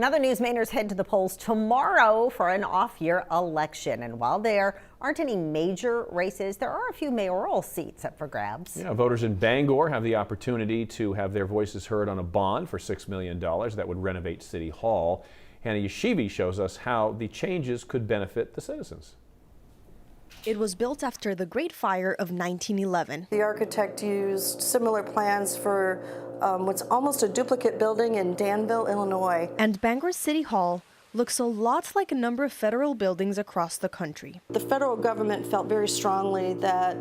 In other news, Mainers head to the polls tomorrow for an off-year election. And while there aren't any major races, there are a few mayoral seats up for grabs. Yeah, voters in Bangor have the opportunity to have their voices heard on a bond for $6 million that would renovate City Hall. Hannah Yeshivi shows us how the changes could benefit the citizens. It was built after the Great Fire of 1911. The architect used similar plans for what's almost a duplicate building in Danville, Illinois. And Bangor City Hall looks a lot like a number of federal buildings across the country. The federal government felt very strongly that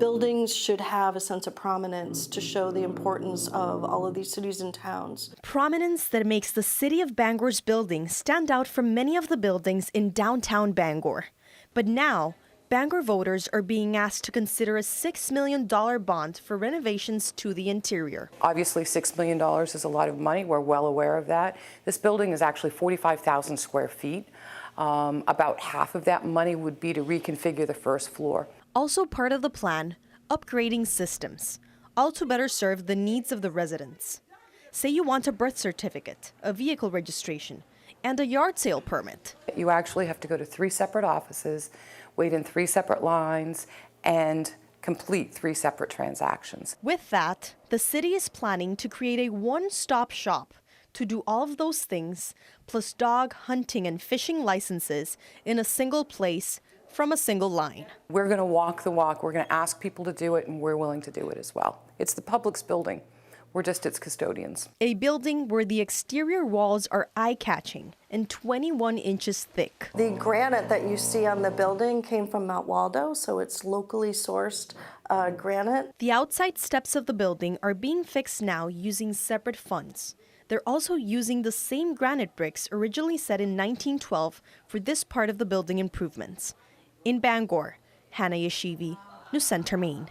buildings should have a sense of prominence to show the importance of all of these cities and towns. Prominence that makes the city of Bangor's building stand out from many of the buildings in downtown Bangor. But now, Bangor voters are being asked to consider a $6 million bond for renovations to the interior. Obviously, $6 million is a lot of money. We're well aware of that. This building is actually 45,000 square feet. About half of that money would be to reconfigure the first floor. Also part of the plan, upgrading systems, all to better serve the needs of the residents. Say you want a birth certificate, a vehicle registration, and a yard sale permit. You actually have to go to 3 separate offices, wait in 3 separate lines, and complete 3 separate transactions. With that, the city is planning to create a one-stop shop to do all of those things, plus dog hunting and fishing licenses in a single place from a single line. We're going to walk the walk. We're going to ask people to do it, and we're willing to do it as well. It's the public's building. We're just its custodians. A building where the exterior walls are eye-catching and 21 inches thick. The granite that you see on the building came from Mount Waldo, so it's locally sourced granite. The outside steps of the building are being fixed now using separate funds. They're also using the same granite bricks originally set in 1912 for this part of the building improvements. In Bangor, Hannah Yeshivi, News Center, Maine.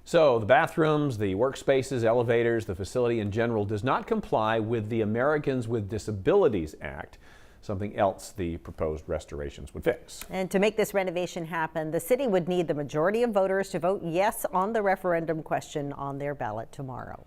So the bathrooms, the workspaces, elevators, the facility in general does not comply with the Americans with Disabilities Act, something else the proposed restorations would fix. And to make this renovation happen, the city would need the majority of voters to vote yes on the referendum question on their ballot tomorrow.